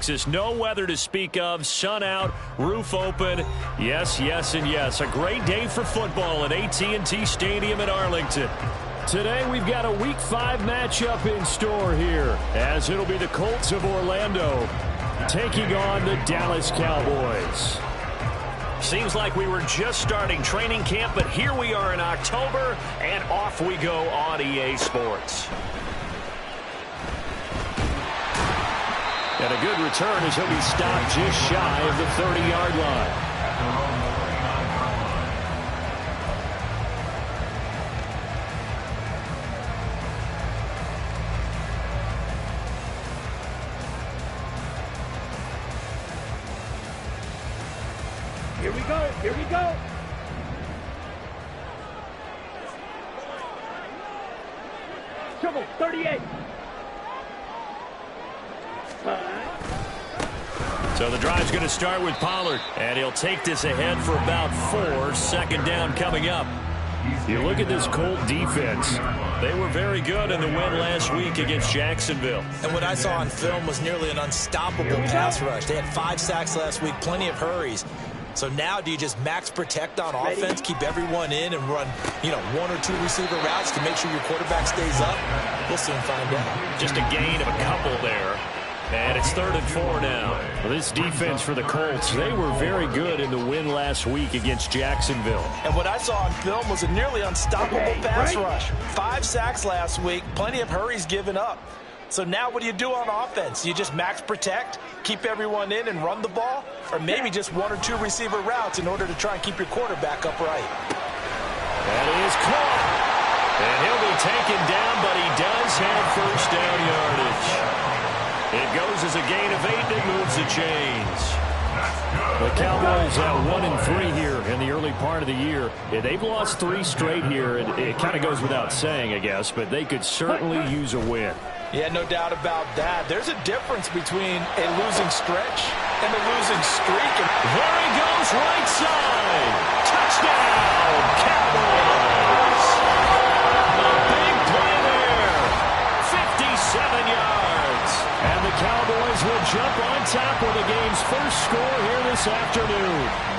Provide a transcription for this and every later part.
Texas. No weather to speak of. Sun out, roof open. Yes, yes, and yes. A great day for football at AT&T Stadium in Arlington. Today we've got a Week 5 matchup in store here, as it'll be the Colts of Orlando taking on the Dallas Cowboys. Seems like we were just starting training camp, but here we are in October, and off we go on EA Sports. And a good return as he'll be stopped just shy of the 30-yard line. Here we go. Here we go. Trouble, 38. So the drive's going to start with Pollard, and he'll take this ahead for about 4. Second down coming up. You look at this Colt defense. They were very good in the win last week against Jacksonville. And what I saw on film was nearly an unstoppable pass rush. They had 5 sacks last week, plenty of hurries. So now do you just max protect on offense, keep everyone in, and run, 1 or 2 receiver routes to make sure your quarterback stays up? We'll soon find out. Just a gain of a couple there. And it's 3rd and 4 now. Well, this defense for the Colts, they were very good in the win last week against Jacksonville. And what I saw on film was a nearly unstoppable pass rush. 5 sacks last week, plenty of hurries given up. So now what do you do on offense? You just max protect, keep everyone in and run the ball? Or maybe just 1 or 2 receiver routes in order to try and keep your quarterback upright? That is caught. And he'll be taken down, but he does have first down yardage. It goes as a gain of 8 that moves the chains. The Cowboys at 1-3 here in the early part of the year. They've lost 3 straight here. It kind of goes without saying, I guess, but they could certainly use a win. Yeah, no doubt about that. There's a difference between a losing stretch and a losing streak. There he goes, right side. Touchdown, Cowboys. A big play there. 57 yards. And the Cowboys will jump on top with the game's first score here this afternoon.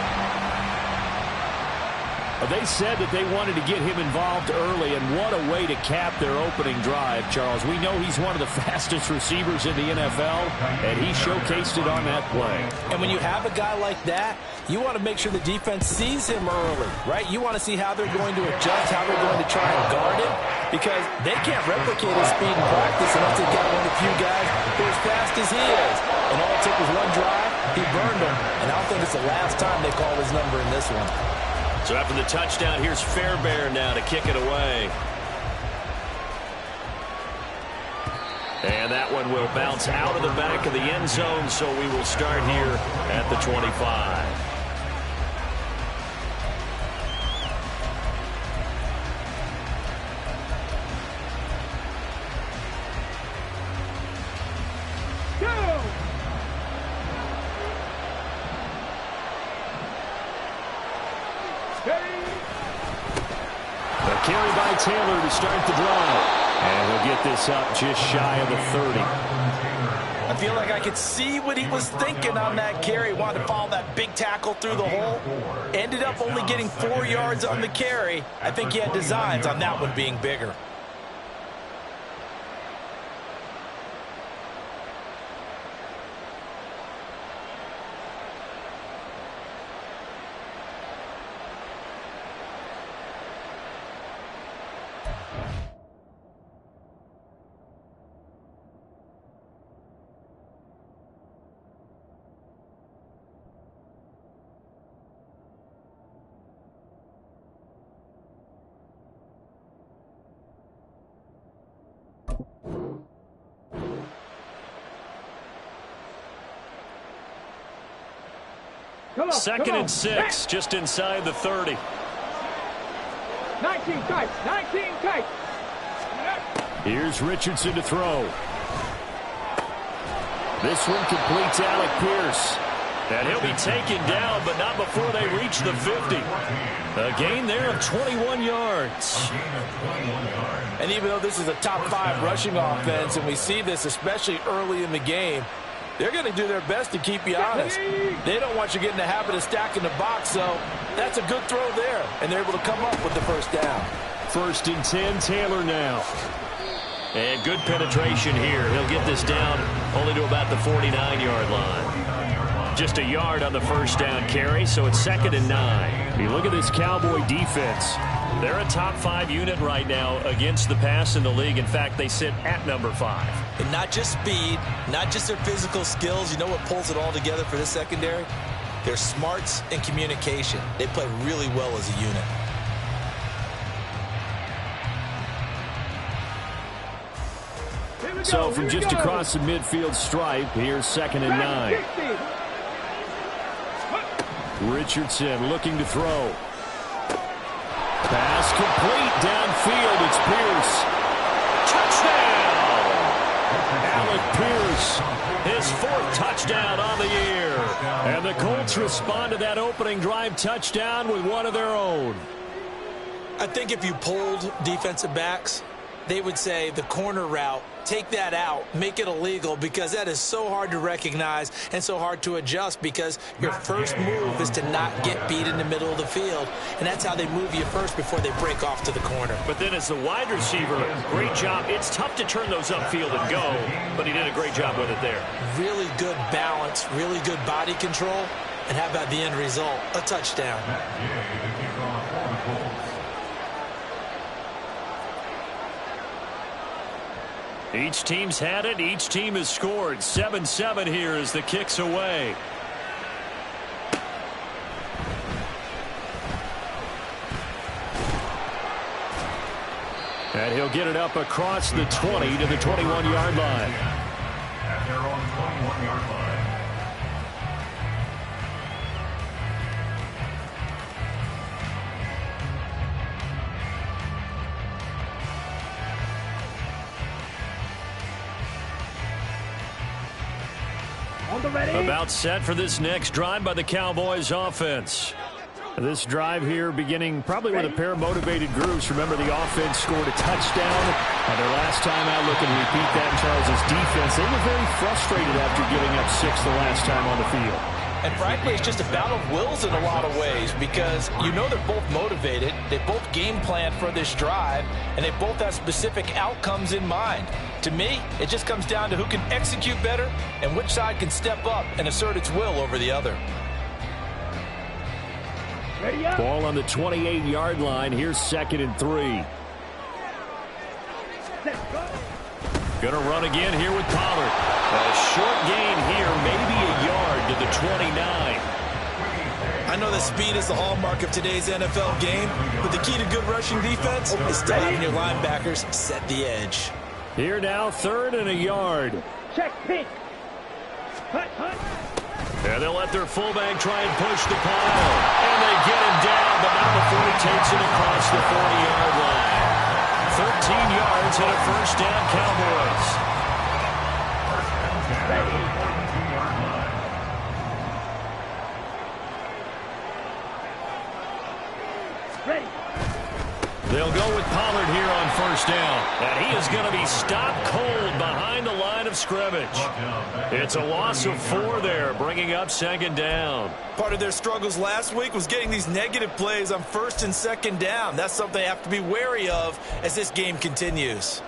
They said that they wanted to get him involved early, and what a way to cap their opening drive, Charles. We know he's one of the fastest receivers in the NFL, and he showcased it on that play. And when you have a guy like that, you want to make sure the defense sees him early, right? You want to see how they're going to adjust, how they're going to try and guard him, because they can't replicate his speed in practice unless they've got one of the few guys who are as fast as he is. And all it took was one drive, he burned him, and I don't think it's the last time they call his number in this one. So after the touchdown, here's Fairbairn now to kick it away. And that one will bounce out of the back of the end zone, so we will start here at the 25. Carry by Taylor to start the drive. And he'll get this up just shy of the 30. I feel like I could see what he was thinking on that carry. Wanted to follow that big tackle through the hole. Ended up only getting 4 yards on the carry. I think he had designs on that one being bigger. Second and 6, just inside the 30. 19 tight, 19 tight. Here's Richardson to throw. This one completes Alec Pierce. And he'll be taken down, but not before they reach the 50. A gain there of 21 yards. And even though this is a top 5 rushing offense, and we see this especially early in the game, They're going to do their best to keep you honest. They don't want you getting the habit of stacking the box, so that's a good throw there, and they're able to come up with the first down. 1st and 10, Taylor now. And good penetration here. He'll get this down only to about the 49-yard line. Just a yard on the first down carry, so it's 2nd and 9. You look at this Cowboy defense. They're a top 5 unit right now against the pass in the league. In fact, they sit at number 5. And not just speed, not just their physical skills. You know what pulls it all together for this secondary? Their smarts and communication. They play really well as a unit. So from just across the midfield stripe, here's 2nd and 9. Richardson looking to throw. Pass complete downfield. It's Pierce. Touchdown! Alec Pierce, his 4th touchdown on the year. And the Colts respond to that opening drive touchdown with one of their own. I think if you polled defensive backs, they would say the corner route, take that out, make it illegal, because that is so hard to recognize and so hard to adjust, because your first move is to not get beat in the middle of the field, and that's how they move you first before they break off to the corner. But then as the wide receiver, great job. It's tough to turn those upfield and go, but he did a great job with it there. Really good balance, really good body control, and how about the end result? A touchdown. Each team's had it. Each team has scored. 7-7 here as the kick's away. And he'll get it up across the 20 to the 21-yard line. At their own 21-yard line. About set for this next drive by the Cowboys offense. This drive here beginning probably with a pair of motivated groups. Remember, the offense scored a touchdown. Their last time out, looking to repeat that in Charles' defense. They were very frustrated after giving up 6 the last time on the field. And frankly, it's just a battle of wills in a lot of ways, because you know they're both motivated, they both game plan for this drive, and they both have specific outcomes in mind. To me, it just comes down to who can execute better and which side can step up and assert its will over the other. Ball on the 28-yard line. Here's 2nd and 3. Going to run again here with Pollard. A short gain here, maybe a yard to the 29. I know that speed is the hallmark of today's NFL game, but the key to good rushing defense is still having your linebackers set the edge. Here now, 3rd and a yard. Check, pitch. Hut, hut. And they'll let their fullback try and push the pile. And they get him down, but not before he takes it across the 40-yard line. 13 yards and a first down, Cowboys. Ready. They'll go with Pollard here on first down. And he is going to be stopped cold behind the line of scrimmage. It's a loss of 4 there, bringing up 2nd down. Part of their struggles last week was getting these negative plays on 1st and 2nd down. That's something they have to be wary of as this game continues.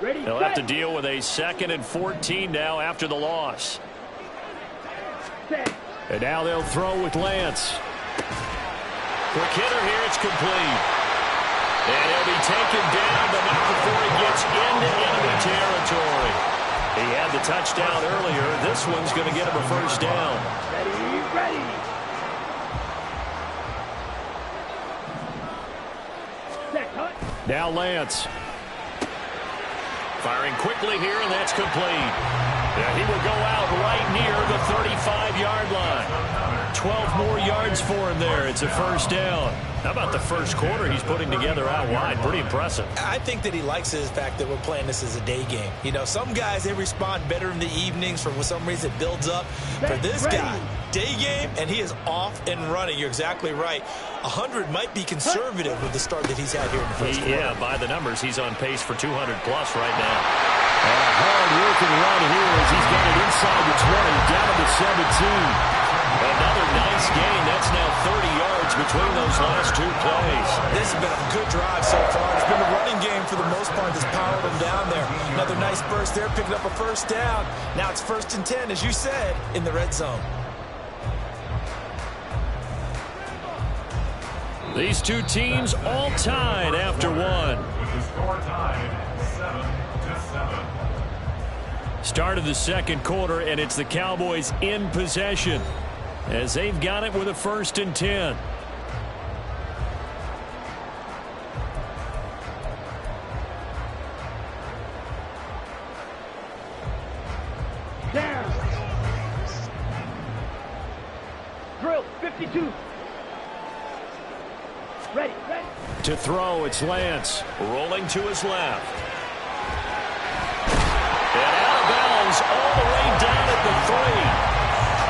They'll have to deal with a 2nd and 14 now after the loss. And now they'll throw with Lance. Quick hitter here, it's complete. And he'll be taken down, but not before he gets into enemy territory. He had the touchdown earlier. This one's going to get him a first down. Ready. Set, hut. Now Lance. Firing quickly here, and that's complete. And he will go out right near the 35-yard line. 12 more yards for him there. It's a first down. How about the first quarter he's putting together out wide? Pretty impressive. I think that he likes the fact that we're playing this as a day game. You know, some guys, they respond better in the evenings. For some reason, it builds up. For this guy, day game, and he is off and running. You're exactly right. 100 might be conservative with the start that he's had here in the first quarter. Yeah, by the numbers, he's on pace for 200+ right now. And a hard-working run here as he's got it inside the 20, down to the 17. Another nice gain. That's now 30 yards between those last two plays. This has been a good drive so far. It's been a running game for the most part that's powered them down there. Another nice burst there, picking up a first down. Now it's 1st and 10, as you said, in the red zone. These two teams all tied after one. With the score tied 7-7. Start of the second quarter, and it's the Cowboys in possession as they've got it with a 1st and 10. Down. Drill, 52. Ready. To throw, it's Lance. Rolling to his left. And out of bounds all the way down at the 3.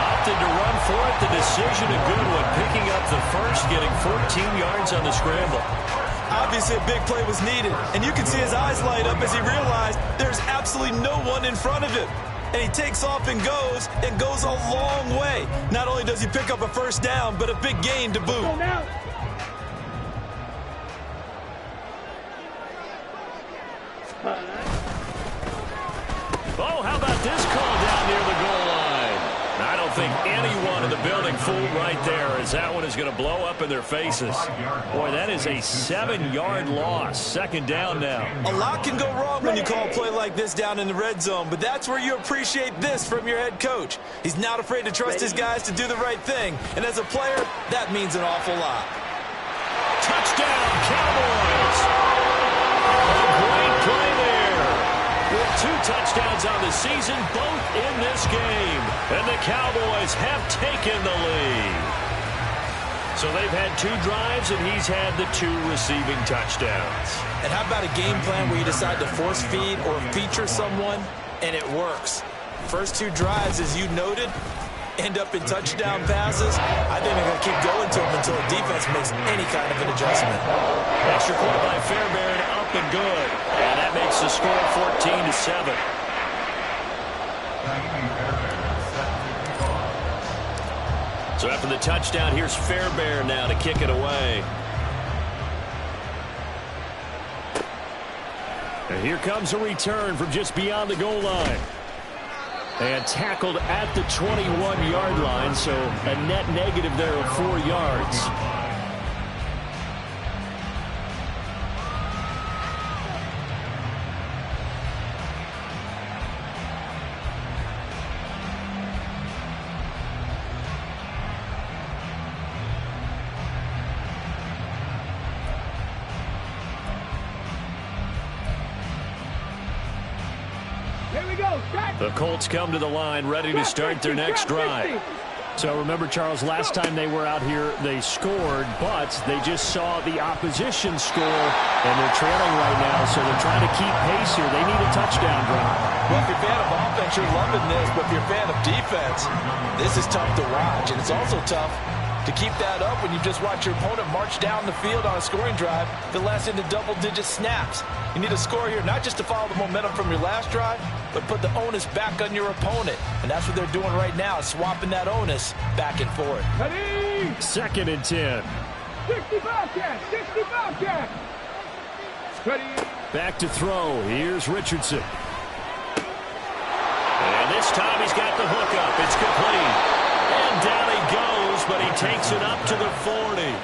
Opted to run for it. The decision a good one. Picking up the first, getting 14 yards on the scramble. Obviously, a big play was needed, and you can see his eyes light up as he realized there's absolutely no one in front of him. And he takes off and goes a long way. Not only does he pick up a first down, but a big gain to boot. Go now. Oh, how about this call down near the goal line? I don't think anyone in the building fooled right there, as that one is going to blow up in their faces. Boy, that is a 7-yard loss. 2nd down now. A lot can go wrong when you call a play like this down in the red zone, but that's where you appreciate this from your head coach. He's not afraid to trust his guys to do the right thing, and as a player, that means an awful lot. Touchdown, Cowboys! A great play there. With 2 touchdowns on the season, both in this game. And the Cowboys have taken the lead. So they've had 2 drives, and he's had the 2 receiving touchdowns. And how about a game plan where you decide to force feed or feature someone, and it works? First 2 drives, as you noted, end up in touchdown passes. I think they're going to keep going to them until the defense makes any kind of an adjustment. Extra point by Fairbairn, up and good. And that makes the score 14-7. So after the touchdown, here's Fairbairn now to kick it away. And here comes a return from just beyond the goal line. And tackled at the 21-yard line, so a net negative there of 4 yards. The Colts come to the line, ready to start their next drive. So remember, Charles, last time they were out here, they scored, but they just saw the opposition score, and they're trailing right now, so they're trying to keep pace here. They need a touchdown drive. Well, if you're a fan of offense, you're loving this, but if you're a fan of defense, this is tough to watch, and it's also tough to keep that up when you just watch your opponent march down the field on a scoring drive that lasts into double-digit snaps. You need a score here, not just to follow the momentum from your last drive, but put the onus back on your opponent. And that's what they're doing right now, swapping that onus back and forth. 2nd and 10. 65 cat, 65 cat. Ready. Back to throw. Here's Richardson. And this time he's got the hook up. It's complete. And down he goes, but he takes it up to the 40.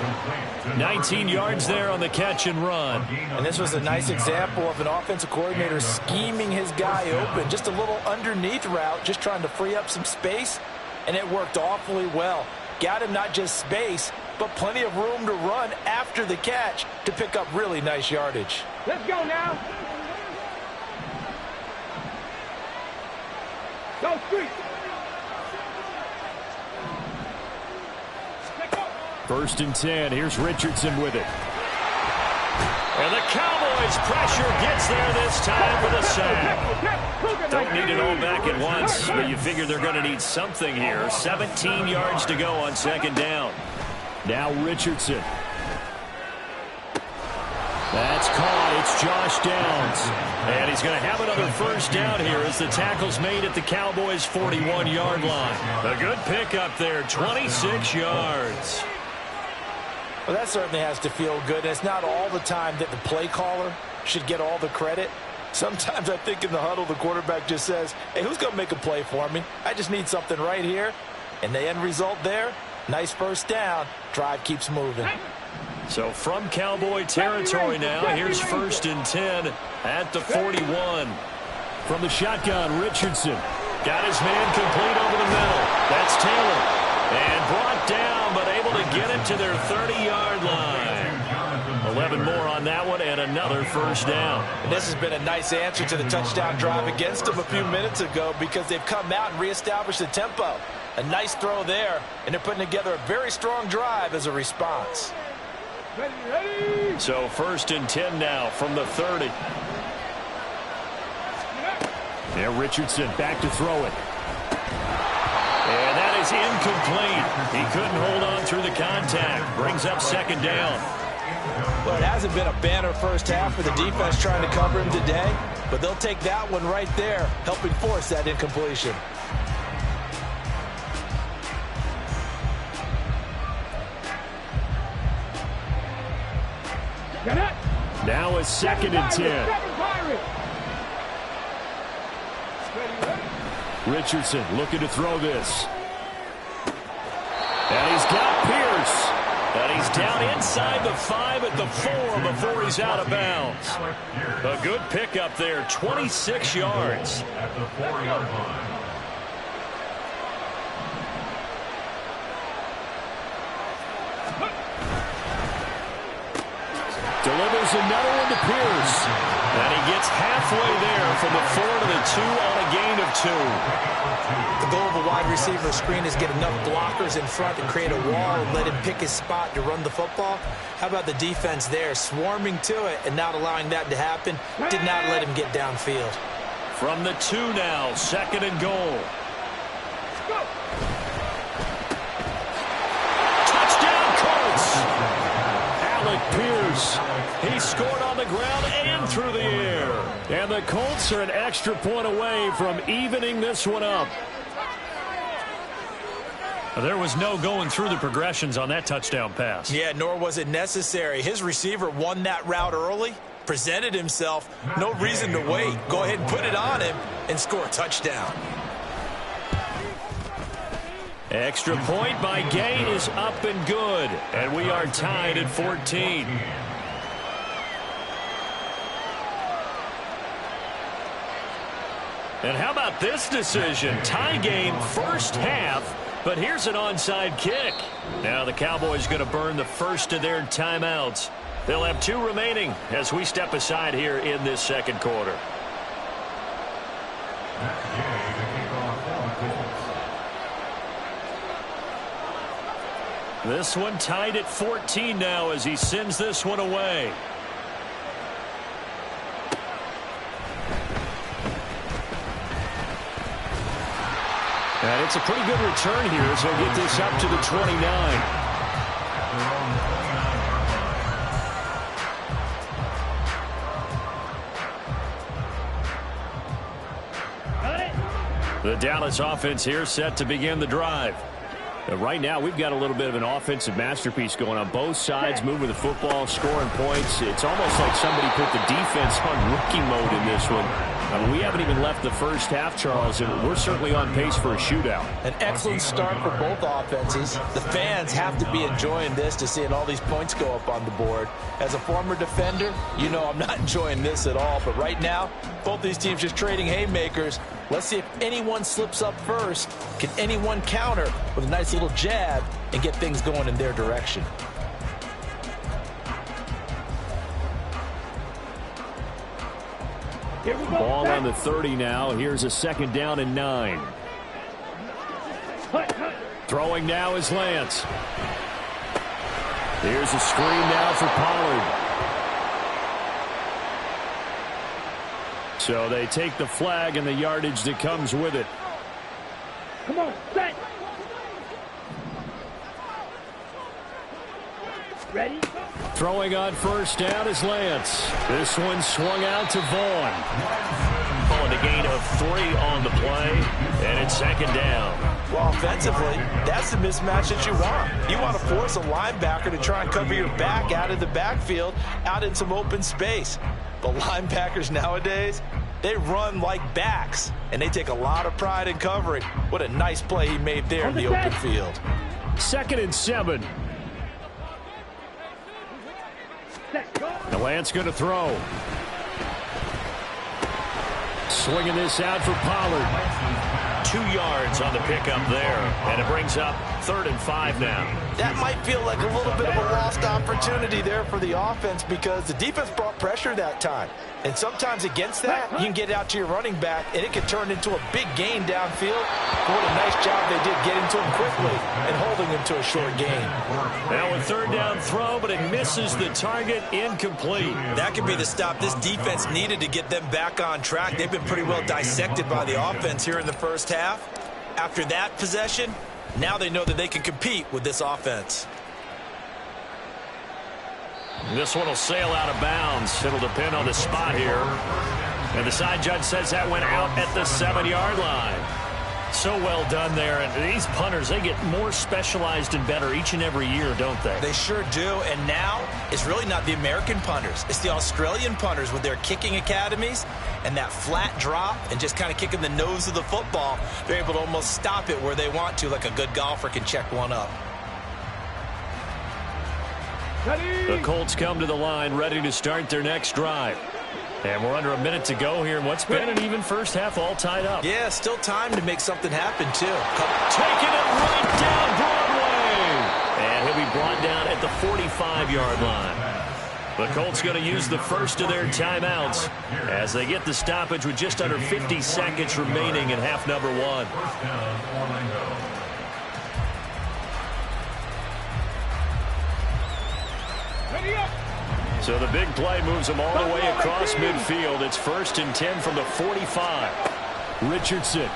19 yards there on the catch and run. And this was a nice example of an offensive coordinator scheming his guy open. Just a little underneath route, just trying to free up some space, and it worked awfully well. Got him not just space, but plenty of room to run after the catch to pick up really nice yardage. Let's go now. Go street. 1st and 10. Here's Richardson with it. And the Cowboys' pressure gets there this time for the sack. Don't need it all back at once, but you figure they're going to need something here. 17 yards to go on second down. Now Richardson. That's caught. It's Josh Downs. And he's going to have another first down here as the tackle's made at the Cowboys' 41-yard line. A good pickup there, 26 yards. Well, that certainly has to feel good. And it's not all the time that the play caller should get all the credit. Sometimes I think in the huddle, the quarterback just says, hey, who's going to make a play for me? I just need something right here. And the end result there, nice first down. Drive keeps moving. So from Cowboy territory now, here's 1st and 10 at the 41. From the shotgun, Richardson. Got his man complete over the middle. That's Taylor. And brought down, but able to get it to their 30-yard line. 11 more on that one, and another first down. And this has been a nice answer to the touchdown drive against them a few minutes ago because they've come out and reestablished the tempo. A nice throw there, and they're putting together a very strong drive as a response. Ready. So 1st and 10 now from the 30. Yeah, Richardson back to throw it. And that is incomplete. He couldn't hold on through the contact. Brings up second down. Well, it hasn't been a banner first half for the defense trying to cover him today, but they'll take that one right there, helping force that incompletion. Now it's 2nd and 10. Richardson looking to throw this. And he's got Pierce. And he's down inside the 5 at the 4 before he's out of bounds. A good pickup there, 26 yards. At the 4-yard line. Delivers another one to Pierce. And he gets halfway there from the 4 to the 2 on a gain of 2. The goal of a wide receiver screen is get enough blockers in front to create a wall and let him pick his spot to run the football. How about the defense there, swarming to it and not allowing that to happen? Did not let him get downfield. From the 2 now, 2nd and goal. Touchdown Colts! Alec Pierce. He scored on the ground and through the air. And the Colts are an extra point away from evening this one up. There was no going through the progressions on that touchdown pass. Yeah, nor was it necessary. His receiver won that route early, presented himself, no reason to wait. Go ahead and put it on him and score a touchdown. Extra point by Gay is up and good. And we are tied at 14. And how about this decision? Tie game first half, but here's an onside kick. Now the Cowboys going to burn the first of their timeouts. They'll have 2 remaining as we step aside here in this second quarter. This one tied at 14 now as he sends this one away. And it's a pretty good return here as they'll get this up to the 29. The Dallas offense here set to begin the drive. Right now, we've got a little bit of an offensive masterpiece going on both sides, moving the football, scoring points. It's almost like somebody put the defense on rookie mode in this one. We haven't even left the first half, Charles, and we're certainly on pace for a shootout. An excellent start for both offenses. The fans have to be enjoying this to seeing all these points go up on the board. As a former defender, you know I'm not enjoying this at all. But right now, both these teams just trading haymakers. Let's see if anyone slips up first. Can anyone counter with a nice little jab and get things going in their direction? Ball on the 30 now. Here's a 2nd down and 9. Throwing now is Lance. Here's a screen now for Pollard. So they take the flag and the yardage that comes with it. Come on, set. Ready? Throwing on first down is Lance. This one swung out to Vaughn. Calling a gain of 3 on the play, and it's second down. Well, offensively, that's the mismatch that you want. You want to force a linebacker to try and cover your back out of the backfield, out in some open space. But linebackers nowadays, they run like backs, and they take a lot of pride in covering. What a nice play he made there in the open field. 2nd and 7. And Lance going to throw. Swinging this out for Pollard. 2 yards on the pickup there, and it brings up 3rd and 5 now. That might feel like a little bit of a lost opportunity there for the offense because the defense brought pressure that time. And sometimes against that, you can get out to your running back, and it can turn into a big gain downfield. But what a nice job they did getting to him quickly and holding him to a short gain. Now a 3rd down throw, but it misses the target, incomplete. That could be the stop this defense needed to get them back on track. They've been pretty well dissected by the offense here in the first half. After that possession, now they know that they can compete with this offense. This one will sail out of bounds. It'll depend on the spot here. And the side judge says that went out at the 7-yard line. So well done there. And these punters, they get more specialized and better each and every year, don't they? They sure do. And now it's really not the American punters. It's the Australian punters with their kicking academies and that flat drop and just kind of kicking the nose of the football. They're able to almost stop it where they want to, like a good golfer can check one up. The Colts come to the line ready to start their next drive. And we're under a minute to go here in what's been an even first half, all tied up. Yeah, still time to make something happen, too. Taking it right down Broadway. And he'll be brought down at the 45-yard line. The Colts going to use the first of their timeouts as they get the stoppage with just under 50 seconds remaining in half number 1. So the big play moves them all the way across midfield. It's 1st and 10 from the 45. Richardson.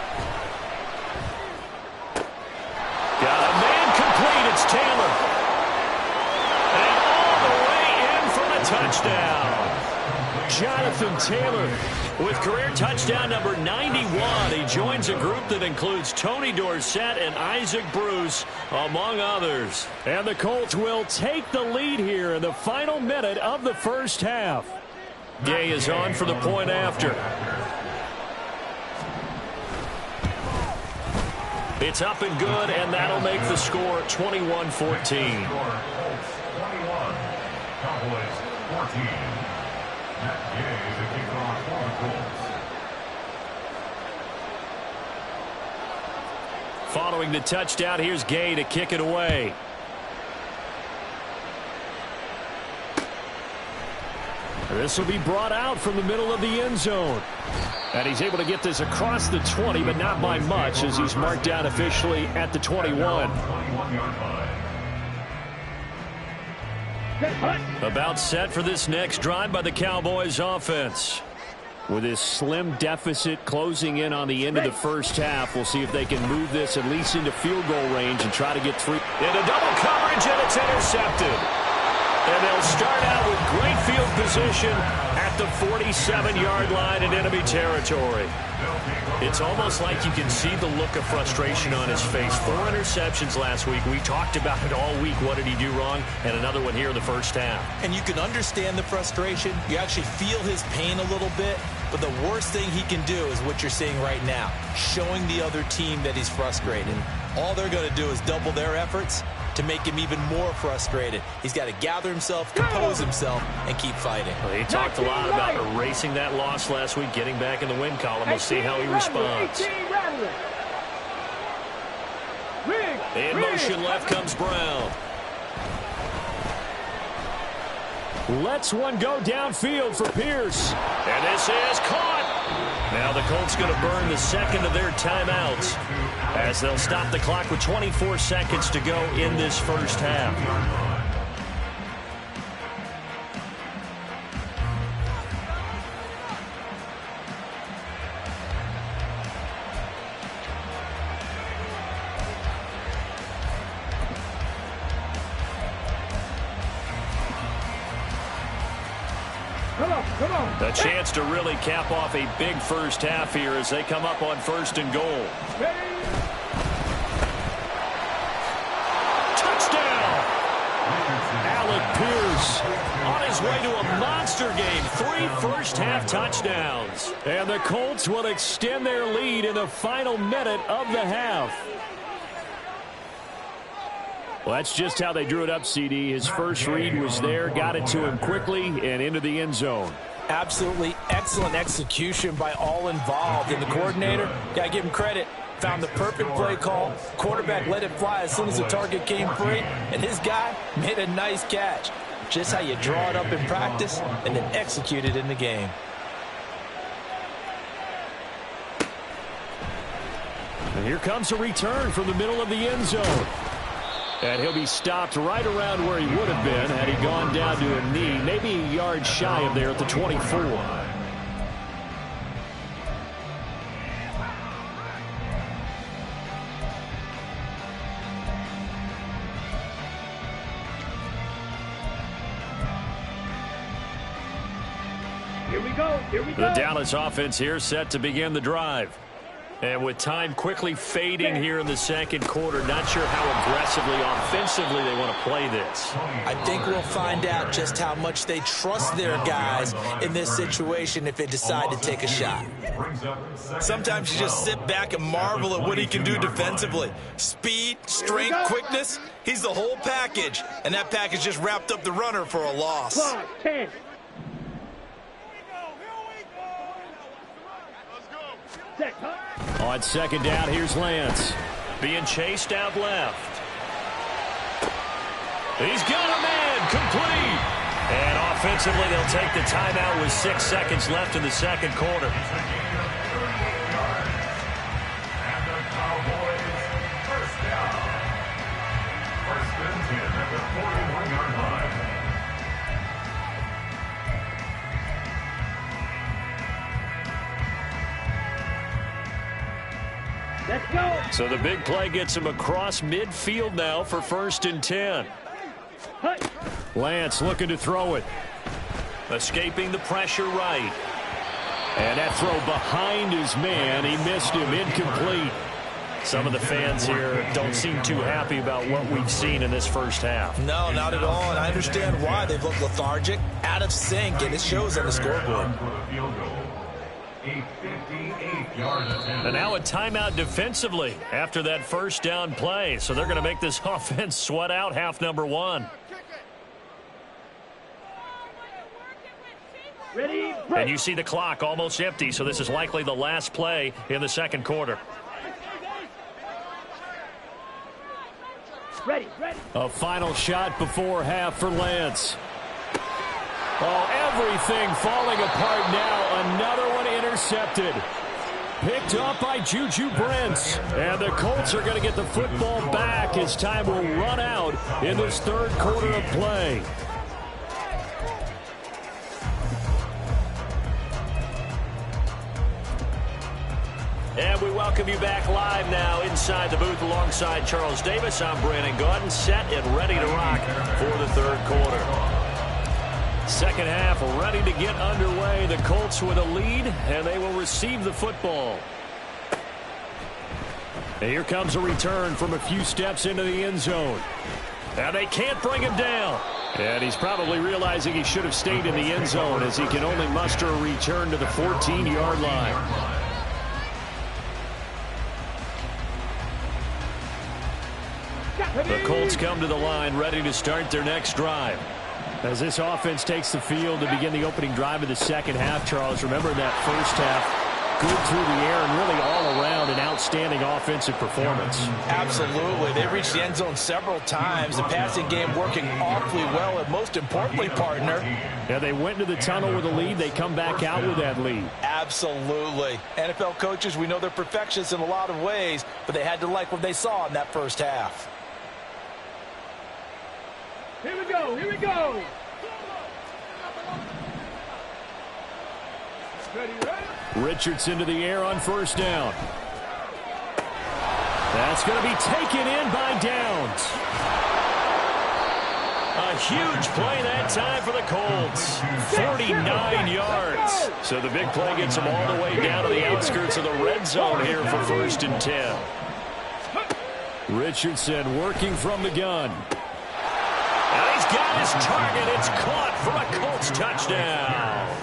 Got a man complete. It's Taylor. And all the way in for the touchdown. Jonathan Taylor with career touchdown number 91. He joins a group that includes Tony Dorsett and Isaac Bruce, among others. And the Colts will take the lead here in the final minute of the first half. Gay is on for the point after. It's up and good, and that'll make the score 21-14. 21, Cowboys 14. Matt Gay, the kickoff for the Colts. Following the touchdown, here's Gay to kick it away. This will be brought out from the middle of the end zone. And he's able to get this across the 20, but not by much, as he's marked down officially at the 21. About set for this next drive by the Cowboys offense. With this slim deficit closing in on the end of the first half, we'll see if they can move this at least into field goal range and try to get 3. Into double coverage, and it's intercepted. And they'll start out with great field position at the 47-yard line in enemy territory. It's almost like you can see the look of frustration on his face. 4 interceptions last week. We talked about it all week. What did he do wrong? And another one here in the first half. And you can understand the frustration. You actually feel his pain a little bit. But the worst thing he can do is what you're seeing right now, showing the other team that he's frustrated. All they're going to do is double their efforts to make him even more frustrated. He's got to gather himself, compose himself, and keep fighting. Well, he talked a lot about erasing that loss last week, getting back in the win column. We'll see how he responds. In motion left comes Brown. Lets one go downfield for Pierce. And this is caught. Now the Colts going to burn the second of their timeouts as they'll stop the clock with 24 seconds to go in this first half. Come on. A chance to really cap off a big first half here as they come up on 1st and goal. Ready? Touchdown! Alec Pierce on his way to a monster game. 3 first-half touchdowns. And the Colts will extend their lead in the final minute of the half. Well, that's just how they drew it up, CD. His first read was there, got it to him quickly, and into the end zone. Absolutely excellent execution by all involved. And the coordinator, got to give him credit, found the perfect play call. Quarterback let it fly as soon as the target came free, and his guy made a nice catch. Just how you draw it up in practice and then execute it in the game. And here comes a return from the middle of the end zone. And he'll be stopped right around where he would have been had he gone down to a knee, maybe a yard shy of there at the 24. Here we go. The Dallas offense here set to begin the drive. And with time quickly fading here in the second quarter, not sure how aggressively, offensively they want to play this. I think we'll find out just how much they trust their guys in this situation if they decide to take a shot. Sometimes you just sit back and marvel at what he can do defensively. Speed, strength, quickness, he's the whole package. And that package just wrapped up the runner for a loss. 10. On second down, here's Lance. Being chased out left. He's got a man, complete. And offensively, they'll take the timeout with 6 seconds left in the second quarter. And the Cowboys first down. 1st and 10 at the 41-yard line. Let's go. So the big play gets him across midfield now for 1st and 10. Lance looking to throw it. Escaping the pressure right. And that throw behind his man. He missed him, incomplete. Some of the fans here don't seem too happy about what we've seen in this first half. No, not at all, and I understand why. They've looked lethargic, out of sync, and it shows on the scoreboard. And now a timeout defensively after that first down play. So they're going to make this offense sweat out half number 1. Ready? And you see the clock almost empty, so this is likely the last play in the second quarter. Ready. A final shot before half for Lance. Oh, everything falling apart now. Another one intercepted. Picked up by Juju Brents. And the Colts are going to get the football back as time will run out in this third quarter of play. And we welcome you back live now inside the booth alongside Charles Davis. I'm Brandon Gaudin, set and ready to rock for the third quarter. Second half ready to get underway. The Colts with a lead, and they will receive the football. And here comes a return from a few steps into the end zone. Now they can't bring him down. And he's probably realizing he should have stayed in the end zone as he can only muster a return to the 14-yard line. The Colts come to the line ready to start their next drive. As this offense takes the field to begin the opening drive of the second half, Charles, remember that first half, good through the air and really all around an outstanding offensive performance. Absolutely. They reached the end zone several times. The passing game working awfully well, and most importantly, partner. Yeah, they went into the tunnel with a lead. They come back out with that lead. Absolutely. NFL coaches, we know they're perfectionists in a lot of ways, but they had to like what they saw in that first half. Here we go. Ready. Richardson to the air on first down. That's going to be taken in by Downs. A huge play that time for the Colts. 49 yards. So the big play gets them all the way down to the outskirts of the red zone here for 1st and 10. Richardson working from the gun. And he's got his target. It's caught for a Colts touchdown.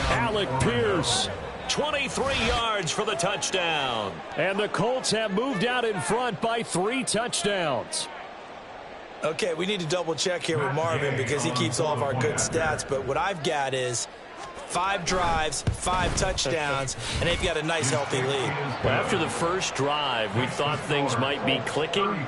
Alec Pierce, 23 yards for the touchdown. And the Colts have moved out in front by 3 touchdowns. Okay, we need to double check here with Marvin because he keeps all of our good stats. But what I've got is 5 drives, 5 touchdowns, and they've got a nice, healthy lead. Well, after the first drive, we thought things might be clicking.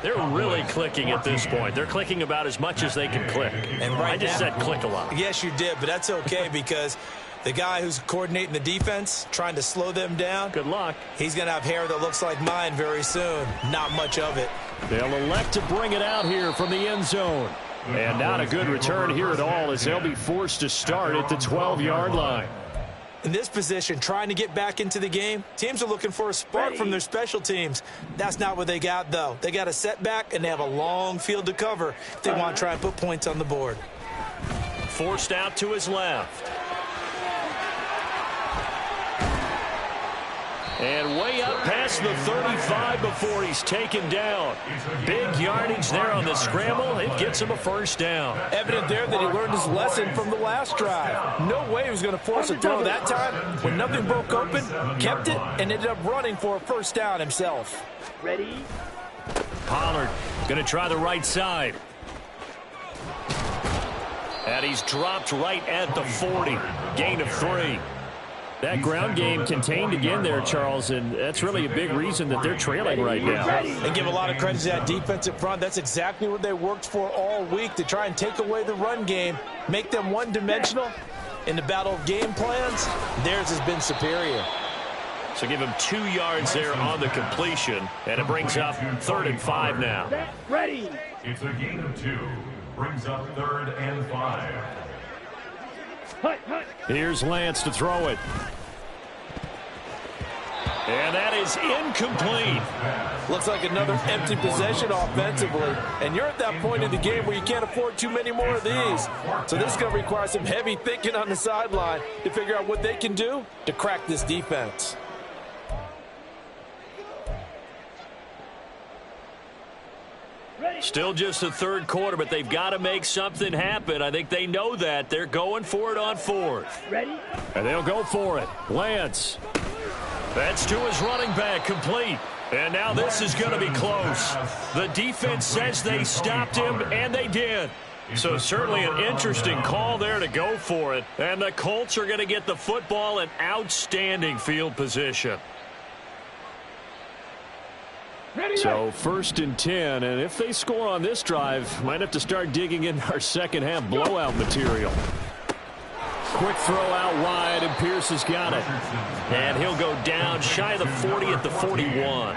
They're really clicking at this point. They're clicking about as much as they can click. And right I just said click a lot. Yes, you did, but that's okay because the guy who's coordinating the defense, trying to slow them down. Good luck. He's going to have hair that looks like mine very soon. Not much of it. They'll elect to bring it out here from the end zone. And not a good return here at all as they'll be forced to start at the 12-yard line. In this position, trying to get back into the game, teams are looking for a spark from their special teams. That's not what they got, though. They got a setback, and they have a long field to cover if they want to try and put points on the board. Forced out to his left. And way up past the 35 before he's taken down. Big yardage there on the scramble. It gets him a first down. Evident there that he learned his lesson from the last drive. No way he was going to force a throw that time. When nothing broke open, kept it, and ended up running for a first down himself. Ready? Pollard going to try the right side. And he's dropped right at the 40. Gain of 3. That ground game contained again there, Charles, and that's really a big reason that they're trailing right now. And give a lot of credit to that defensive front. That's exactly what they worked for all week, to try and take away the run game, make them one-dimensional. In the battle of game plans, theirs has been superior. So give him 2 yards there on the completion, and it brings up 3rd and 5 now. Ready. It's a gain of 2. Brings up 3rd and 5. Here's Lance to throw it. And that is incomplete. Looks like another empty possession offensively. And you're at that point in the game where you can't afford too many more of these. So this is going to require some heavy thinking on the sideline to figure out what they can do to crack this defense. Still just the 3rd quarter, but they've got to make something happen. I think they know that. They're going for it on 4th. Ready? And they'll go for it. Lance. That's to his running back, complete. And now this is going to be close. The defense says they stopped him, and they did. So certainly an interesting call there to go for it. And the Colts are going to get the football in outstanding field position. So 1st and 10, and if they score on this drive, might have to start digging in our second-half blowout material. Quick throw out wide, and Pierce has got it. And he'll go down shy of the 40 at the 41.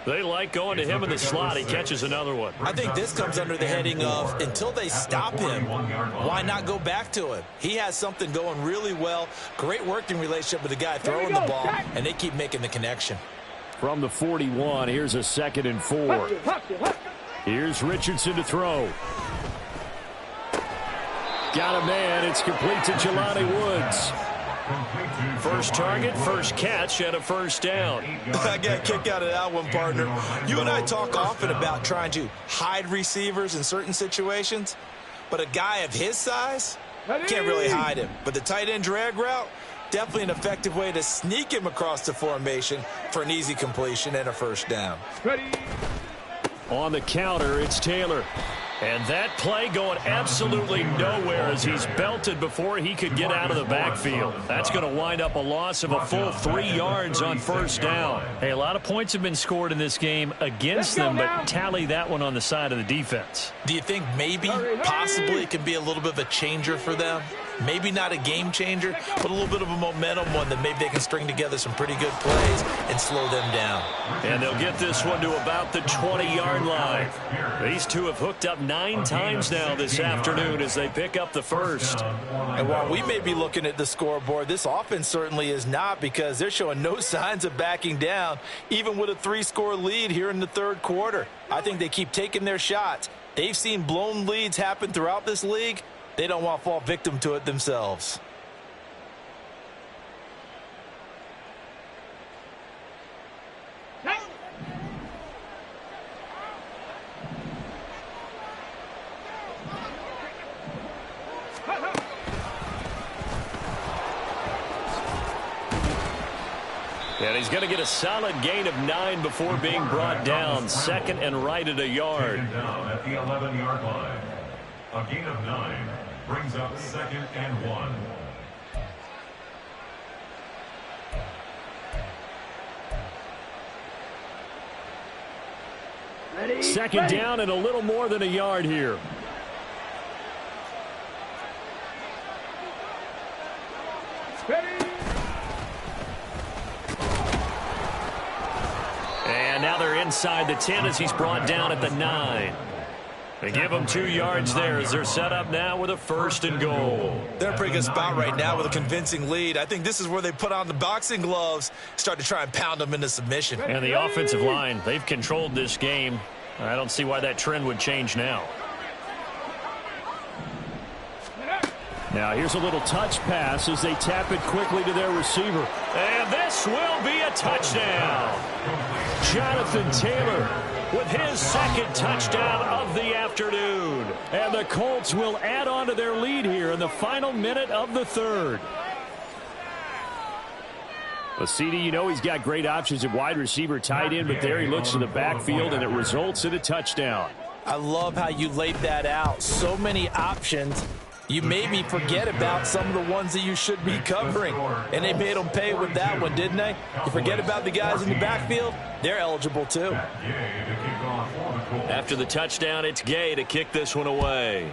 They like going to him in the slot. He catches another one. I think this comes under the heading of, until they stop him, why not go back to him? He has something going really well. Great working relationship with the guy throwing the ball, and they keep making the connection. From the 41, here's a 2nd and 4. Here's Richardson to throw. Got a man. It's complete to Jelani Woods. First target, first catch, and a first down. I got a kick out of that one, partner. You and I talk often about trying to hide receivers in certain situations, but a guy of his size can't really hide him. But the tight end drag route, definitely an effective way to sneak him across the formation for an easy completion and a first down. Ready. On the counter, it's Taylor. And that play going absolutely nowhere as he's belted before he could get out of the backfield. That's going to wind up a loss of a full 3 yards on first down. Hey, a lot of points have been scored in this game against them, but tally that one on the side of the defense. Do you think maybe, possibly, it can be a little bit of a changer for them? Maybe not a game changer, but a little bit of a momentum one that maybe they can string together some pretty good plays and slow them down. And they'll get this one to about the 20-yard line. These two have hooked up 9 times now this afternoon as they pick up the first. And while we may be looking at the scoreboard, this offense certainly is not, because they're showing no signs of backing down, even with a 3-score lead here in the 3rd quarter. I think they keep taking their shots. They've seen blown leads happen throughout this league. They don't want to fall victim to it themselves. And he's going to get a solid gain of 9 before being brought down. Second and right at a yard. Taken down at the 11-yard line. A gain of 9 brings up 2nd and 1. Ready? Second Ready. down and a little more than a yard here. Ready. And now they're inside the 10 as he's brought down at the 9. They give him 2 yards there as they're set up now with a 1st and goal. They're in a pretty good spot right now with a convincing lead. I think this is where they put on the boxing gloves, start to try and pound them into submission. And the offensive line, they've controlled this game. I don't see why that trend would change now. Now here's a little touch pass as they tap it quickly to their receiver. And this will be a touchdown. Jonathan Taylor with his 2nd touchdown of the afternoon. And the Colts will add on to their lead here in the final minute of the 3rd. Well, CD, you know he's got great options at wide receiver, tight end, but there he looks to the backfield, and it results in a touchdown. I love how you laid that out. So many options. You maybe forget about some of the ones that you should be covering. And they made them pay with that one, didn't they? You forget about the guys in the backfield, they're eligible too. After the touchdown, it's Gay to kick this one away.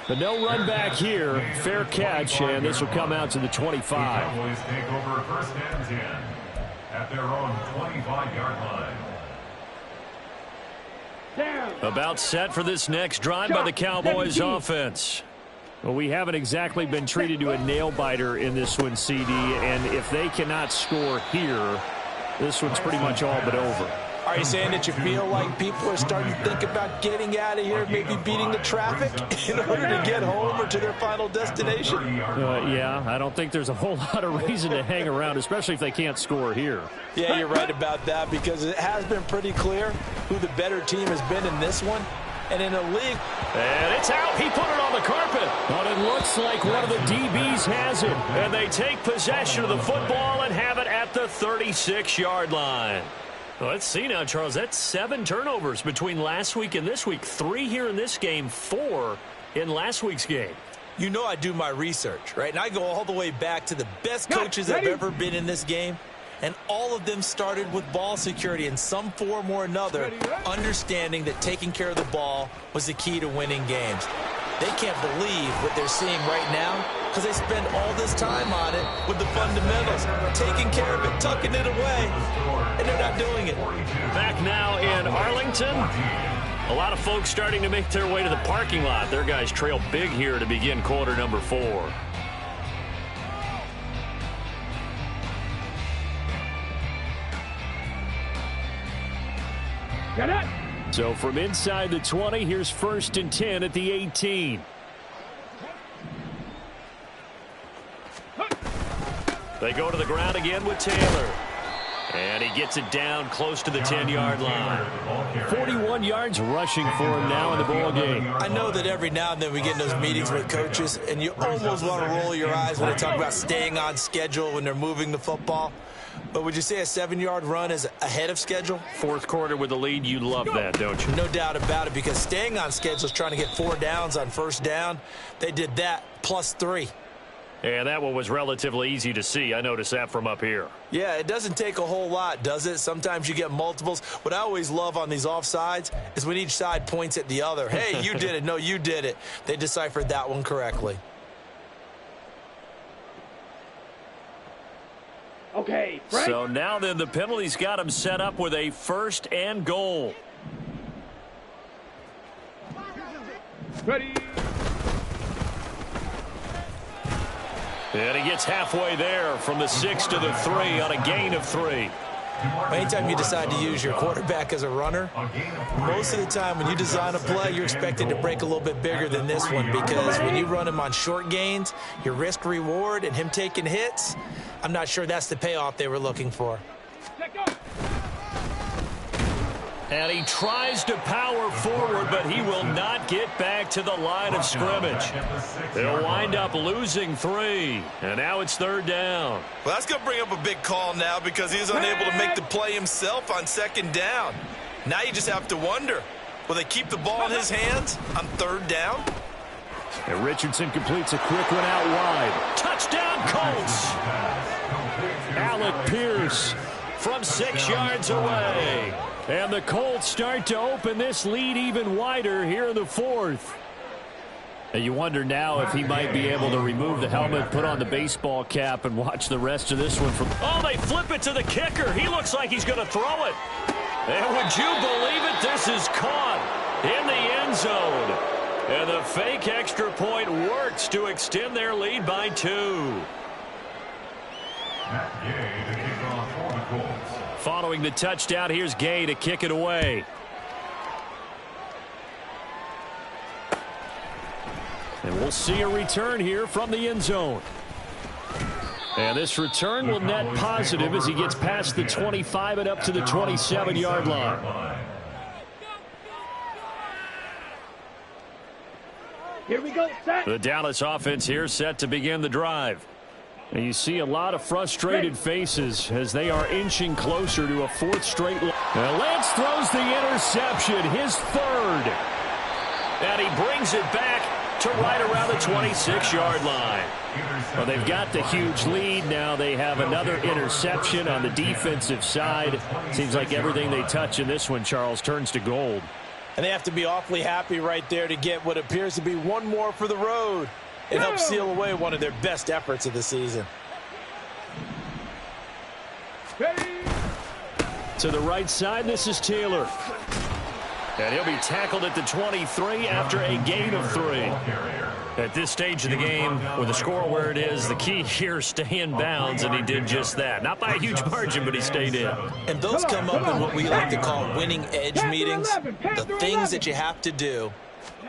But no run back here. Fair catch, and this will come out to the 25. The Cowboys take over 1st and 10 at their own 25-yard line. Down. About set for this next drive by the Cowboys offense. Well, we haven't exactly been treated to a nail-biter in this one, CD, and if they cannot score here, this one's pretty much all but over. Are you saying that you feel like people are starting to think about getting out of here, maybe beating the traffic in order to get home or to their final destination? Yeah, I don't think there's a whole lot of reason to hang around, especially if they can't score here. Yeah, you're right about that because it has been pretty clear who the better team has been in this one. And in a league. And it's out. He put it on the carpet. But it looks like one of the DBs has it. And they take possession of the football and have it at the 36-yard line. Well, let's see now, Charles. That's 7 turnovers between last week and this week. 3 here in this game, 4 in last week's game. You know I do my research, right? And I go all the way back to the best coaches that have ever been in this game. And all of them started with ball security in some form or another, understanding that taking care of the ball was the key to winning games. They can't believe what they're seeing right now because they spend all this time on it with the fundamentals, taking care of it, tucking it away, and they're not doing it. Back now in Arlington. A lot of folks starting to make their way to the parking lot. Their guys trail big here to begin quarter number 4. Get it. So from inside the 20, here's 1st and 10 at the 18. They go to the ground again with Taylor. And he gets it down close to the 10-yard line. 41 yards rushing for him now in the ball game. I know that every now and then we get in those meetings with coaches, and you almost want to roll your eyes when they talk about staying on schedule when they're moving the football. But would you say a 7-yard run is ahead of schedule? 4th quarter with the lead, you love that, don't you? No doubt about it, because staying on schedule is trying to get 4 downs on 1st down. They did that plus 3. And that one was relatively easy to see. I noticed that from up here. Yeah, it doesn't take a whole lot, does it? Sometimes you get multiples. What I always love on these offsides is when each side points at the other. Hey, you did it. No, you did it. They deciphered that one correctly. Okay, Frank. So now then the penalty's got him set up with a 1st and goal. Ready. And he gets halfway there from the 6 to the 3 on a gain of 3. Anytime you decide to use your quarterback as a runner, most of the time when you design a play, you're expected to break a little bit bigger than this one, because when you run him on short gains, your risk-reward and him taking hits, I'm not sure that's the payoff they were looking for. And he tries to power forward, but he will not get back to the line of scrimmage. They'll wind up losing 3, and now it's 3rd down. Well, that's going to bring up a big call now, because he was unable to make the play himself on 2nd down. Now you just have to wonder, will they keep the ball in his hands on 3rd down? And Richardson completes a quick one out wide. Touchdown, Colts! Alec Pierce from 6 yards away. And the Colts start to open this lead even wider here in the 4th. And you wonder now if he might be able to remove the helmet, put on the baseball cap, and watch the rest of this one from... Oh, they flip it to the kicker. He looks like he's going to throw it. And would you believe it? This is caught in the end zone. And the fake extra point works to extend their lead by 2. Following the touchdown, here's Gay to kick it away. And we'll see a return here from the end zone. And this return will net positive as he gets past the 25 and up to the 27-yard line. Here we go, set. The Dallas offense here set to begin the drive. And you see a lot of frustrated faces as they are inching closer to a 4th straight. And Lance throws the interception, his 3rd. And he brings it back to right around the 26-yard line. Well, they've got the huge lead. Now they have another interception on the defensive side. Seems like everything they touch in this one, Charles, turns to gold. And they have to be awfully happy right there to get what appears to be one more for the road. It helps seal away one of their best efforts of the season. To the right side, this is Taylor. And he'll be tackled at the 23 after a gain of 3. At this stage of the game, with the score where it is, the key here is stay in bounds, and he did just that. Not by a huge margin, but he stayed in. And those come up in what we like to call winning edge meetings. The things that you have to do.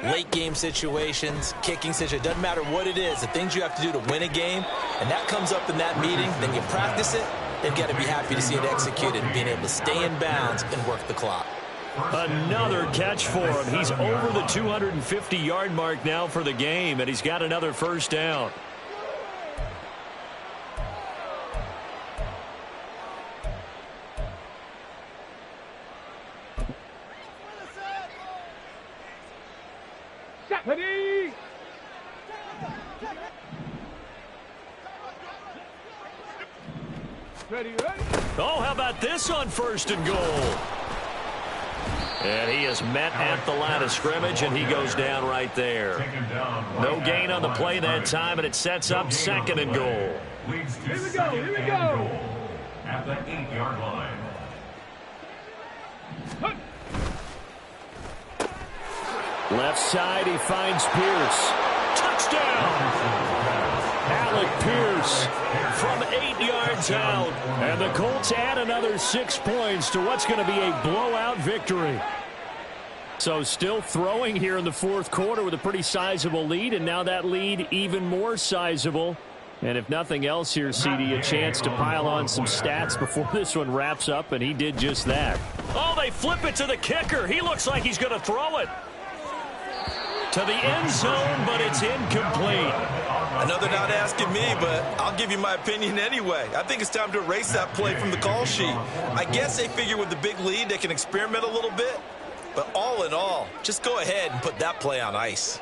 Late game situations, kicking situations, doesn't matter what it is, the things you have to do to win a game, and that comes up in that meeting, then you practice it, then you got to be happy to see it executed, being able to stay in bounds and work the clock. Another catch for him. He's over the 250-yard mark now for the game, and he's got another 1st down. Ready. Ready, ready. Oh, how about this on 1st and goal? And he is met at the line of scrimmage, and he goes down right there. No gain on the play that time, and it sets up 2nd and goal. Here we go, here we go. At the 8-yard line. Left side, he finds Pierce. Touchdown! Alec Pierce from 8 yards out. And the Colts add another 6 points to what's going to be a blowout victory. So still throwing here in the 4th quarter with a pretty sizable lead, and now that lead even more sizable. And if nothing else here, CD, a chance to pile on some stats before this one wraps up, and he did just that. Oh, they flip it to the kicker. He looks like he's going to throw it to the end zone, but it's incomplete. Another not asking me, but I'll give you my opinion anyway. I think it's time to erase that play from the call sheet. I guess they figure with the big lead they can experiment a little bit, but all in all, just go ahead and put that play on ice.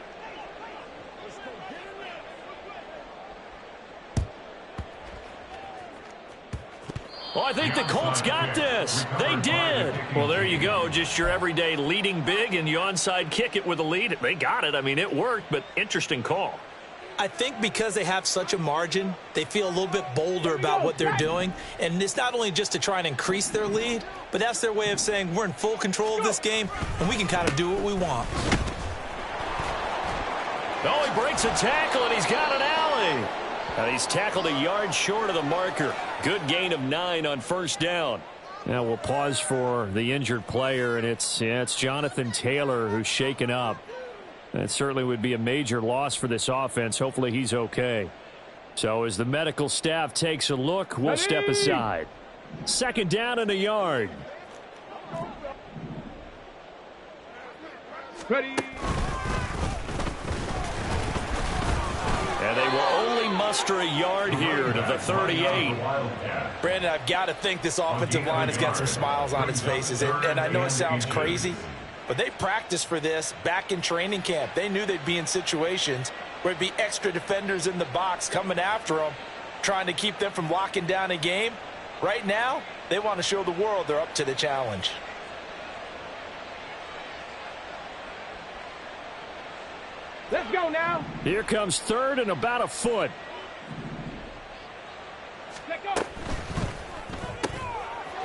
Oh, I think the Colts got this. They did. Well, there you go. Just your everyday leading big, and you onside kick it with a lead. They got it. I mean, it worked, but interesting call. I think because they have such a margin, they feel a little bit bolder about what they're doing. And it's not only just to try and increase their lead, but that's their way of saying we're in full control of this game, and we can kind of do what we want. Oh, he breaks a tackle, and he's got an alley. And he's tackled a yard short of the marker. Good gain of 9 on 1st down. Now we'll pause for the injured player, and it's Jonathan Taylor who's shaken up. That certainly would be a major loss for this offense. Hopefully he's okay. So as the medical staff takes a look, we'll step aside. 2nd down and a yard. Ready. And they will only muster a yard here to the 38. Brandon, I've got to think this offensive line has got some smiles on its faces. And I know it sounds crazy, but they practiced for this back in training camp. They knew they'd be in situations where there'd be extra defenders in the box coming after them, trying to keep them from locking down a game. Right now, they want to show the world they're up to the challenge. Let's go now. Here comes 3rd and about a foot. Let go.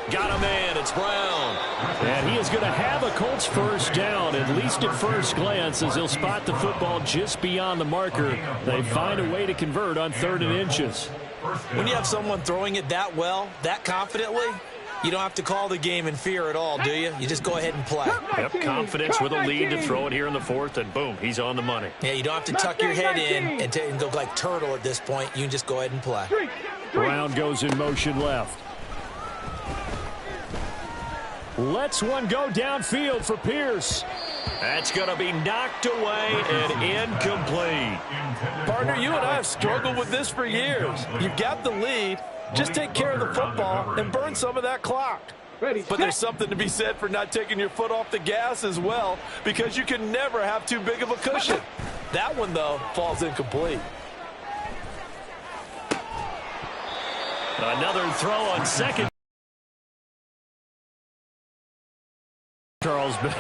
Got a man. It's Brown. And he is going to have a Colts 1st down, at least at first glance, as he'll spot the football just beyond the marker. They find a way to convert on 3rd and inches. When you have someone throwing it that well, that confidently, you don't have to call the game in fear at all, do you? You just go ahead and play. Yep, confidence with a lead to throw it here in the 4th, and boom, he's on the money. Yeah, you don't have to tuck your head in and go like turtle at this point. You can just go ahead and play. Brown goes in motion left. Lets one go downfield for Pierce. That's going to be knocked away and incomplete. Partner, you and I have struggled with this for years. You've got the lead. Just take care of the football and burn some of that clock. Ready, but there's something to be said for not taking your foot off the gas as well, because you can never have too big of a cushion. That one, though, falls incomplete. Another throw on 2nd. Charles, but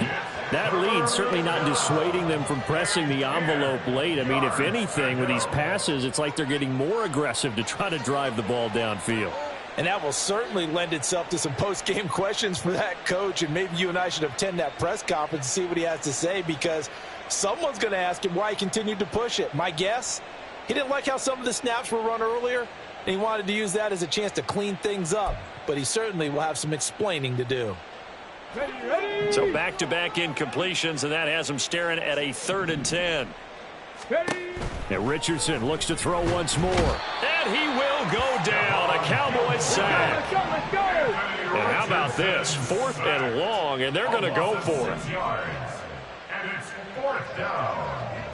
that lead certainly not dissuading them from pressing the envelope late. I mean, if anything, with these passes, it's like they're getting more aggressive to try to drive the ball downfield. And that will certainly lend itself to some post-game questions for that coach, and maybe you and I should attend that press conference and see what he has to say, because someone's going to ask him why he continued to push it. My guess, he didn't like how some of the snaps were run earlier, and he wanted to use that as a chance to clean things up, but he certainly will have some explaining to do. Ready. So back-to-back incompletions, and that has him staring at a 3rd and 10. Ready. Now Richardson looks to throw once more. And he will go down. A Cowboys sack. Let's go. And how about this? 4th and long, and they're going to go for it. And it's 4th down.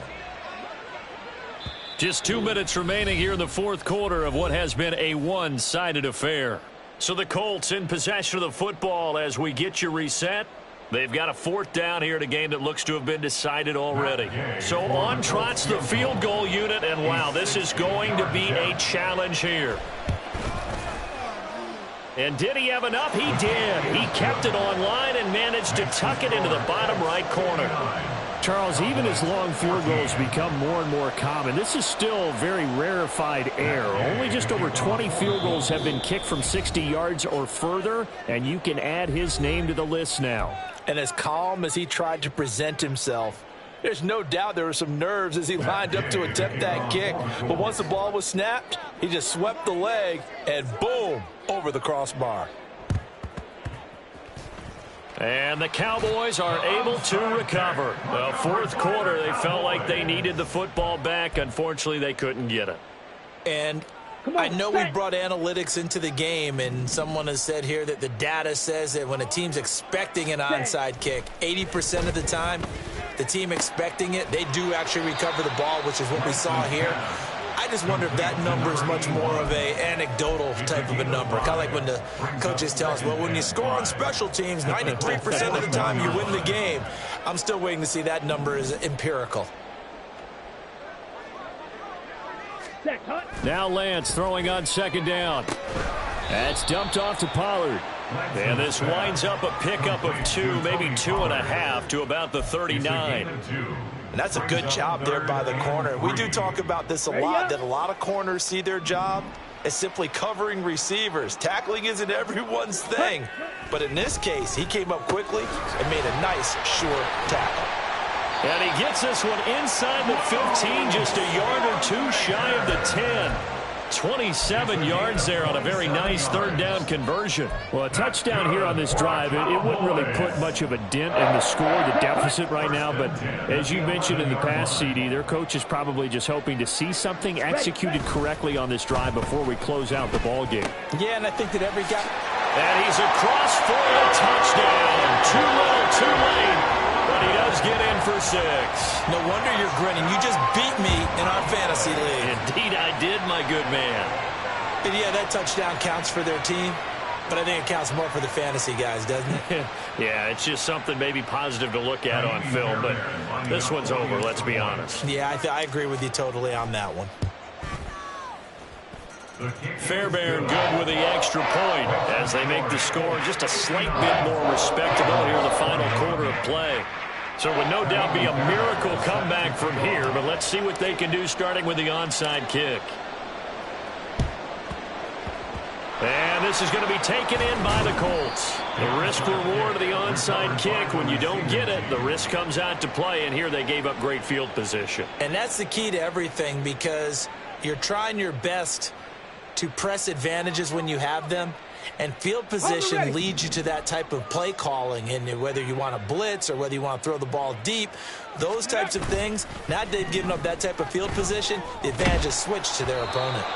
Just 2 minutes remaining here in the 4th quarter of what has been a one-sided affair. So the Colts in possession of the football as we get you reset. They've got a 4th down here in a game that looks to have been decided already. So on trots the field goal unit, and wow, this is going to be a challenge here. And did he have enough? He did. He kept it on line and managed to tuck it into the bottom right corner. Charles, even as long field goals become more and more common, this is still very rarefied air. Only just over 20 field goals have been kicked from 60 yards or further, and you can add his name to the list now. And as calm as he tried to present himself, there's no doubt there were some nerves as he lined up to attempt that kick. But once the ball was snapped, he just swept the leg and boom, over the crossbar. And the Cowboys are able to recover. The 4th quarter, they felt like they needed the football back. Unfortunately, they couldn't get it. And I know we brought analytics into the game, and someone has said here that the data says that when a team's expecting an onside kick, 80% of the time, the team expecting it, they do actually recover the ball, which is what we saw here. I just wonder if that number is much more of a anecdotal type of a number. Kind of like when the coaches tell us, well, when you score on special teams, 93% of the time you win the game. I'm still waiting to see that number is empirical. Now Lance throwing on 2nd down. That's dumped off to Pollard. And this winds up a pickup of 2, maybe 2.5 to about the 39. And that's a good job there by the corner. We do talk about this a lot, that a lot of corners see their job as simply covering receivers. Tackling isn't everyone's thing. But in this case, he came up quickly and made a nice, short tackle. And he gets this one inside the 15, just a yard or 2 shy of the 10. 27 yards there on a very nice third down conversion. Well, a touchdown here on this drive, it wouldn't really put much of a dent in the score, the deficit right now. But as you mentioned in the past, CD, their coach is probably just hoping to see something executed correctly on this drive before we close out the ball game. Yeah, and I think that every guy... And he's across for a touchdown. Too little, too late. But he does get in for 6. No wonder you're grinning. You just beat me in our fantasy league. Indeed I did, my good man. And yeah, that touchdown counts for their team, but I think it counts more for the fantasy guys, doesn't it? Yeah, it's just something maybe positive to look at on film, but this one's over, let's be honest. Yeah, I agree with you totally on that one. Fairbairn good with the extra point as they make the score just a slight bit more respectable here in the final quarter of play. So it would no doubt be a miracle comeback from here, but let's see what they can do starting with the onside kick. And this is going to be taken in by the Colts. The risk-reward of the onside kick. When you don't get it, the risk comes out to play, and here they gave up great field position. And that's the key to everything, because you're trying your best to press advantages when you have them, and field position leads you to that type of play calling. And whether you want to blitz or whether you want to throw the ball deep, those types of things, now that they've given up that type of field position, the advantage is switched to their opponent.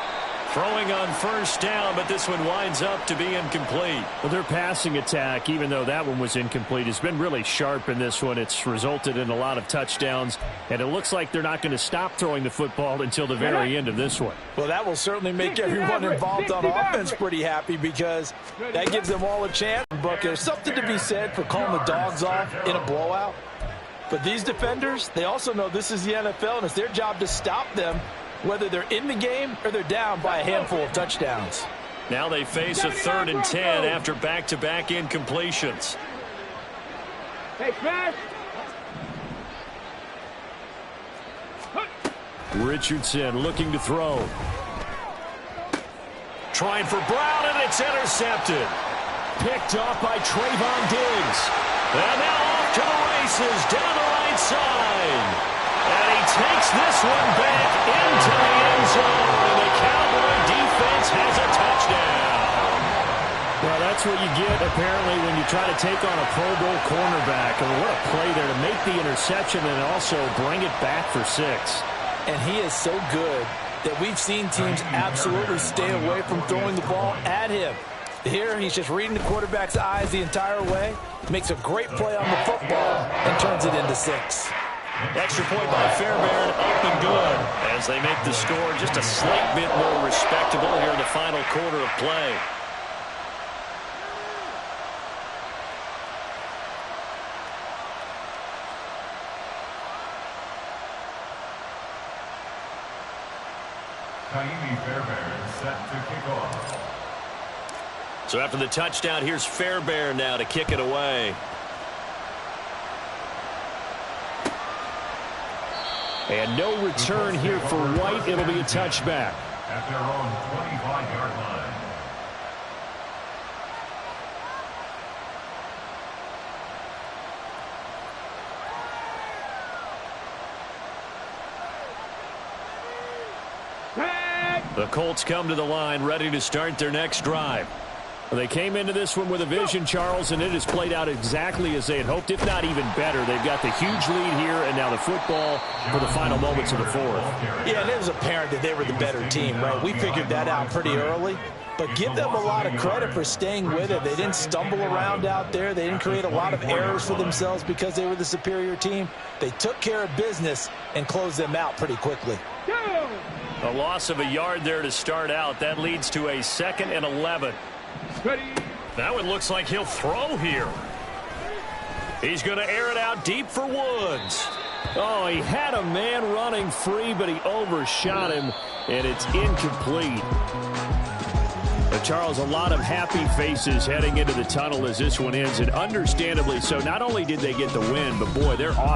Throwing on first down, but this one winds up to be incomplete. Well, their passing attack, even though that one was incomplete, has been really sharp in this one. It's resulted in a lot of touchdowns, and it looks like they're not going to stop throwing the football until the very end of this one. Well, that will certainly make everyone involved on offense pretty happy, because that gives them all a chance. But there's something to be said for calling the dogs off in a blowout. But these defenders, they also know this is the NFL, and it's their job to stop them, whether they're in the game or they're down by a handful of touchdowns. Now they face a 3rd and 10 after back-to-back incompletions. Hey, Smash! Richardson looking to throw. Trying for Brown, and it's intercepted. Picked off by Trayvon Diggs. And now off to the races down the right side. And he takes this one back into the end zone. And the Cowboy defense has a touchdown. Well, that's what you get, apparently, when you try to take on a Pro Bowl cornerback. I mean, what a play there to make the interception and also bring it back for 6. And he is so good that we've seen teams absolutely stay away from throwing the ball at him. Here, he's just reading the quarterback's eyes the entire way, makes a great play on the football, and turns it into 6. Extra point by Fairbairn, up and good, as they make the score just a slight bit more respectable here in the final quarter of play. Fairbairn set to kick off. So after the touchdown, here's Fairbairn now to kick it away. And no return here for White. It'll be a touchback. At their own 25-yard line. The Colts come to the line ready to start their next drive. Well, they came into this one with a vision, Charles, and it has played out exactly as they had hoped, if not even better. They've got the huge lead here, and now the football for the final moments of the 4th. Yeah, and it was apparent that they were the better team, right? We figured that out pretty early. But give them a lot of credit for staying with it. They didn't stumble around out there. They didn't create a lot of errors for themselves because they were the superior team. They took care of business and closed them out pretty quickly. A loss of a yard there to start out. That leads to a 2nd and 11. Ready. Now it looks like he'll throw here. He's going to air it out deep for Woods. Oh, he had a man running free, but he overshot him, and it's incomplete. But Charles, a lot of happy faces heading into the tunnel as this one ends, and understandably so. Not only did they get the win, but boy, they're off.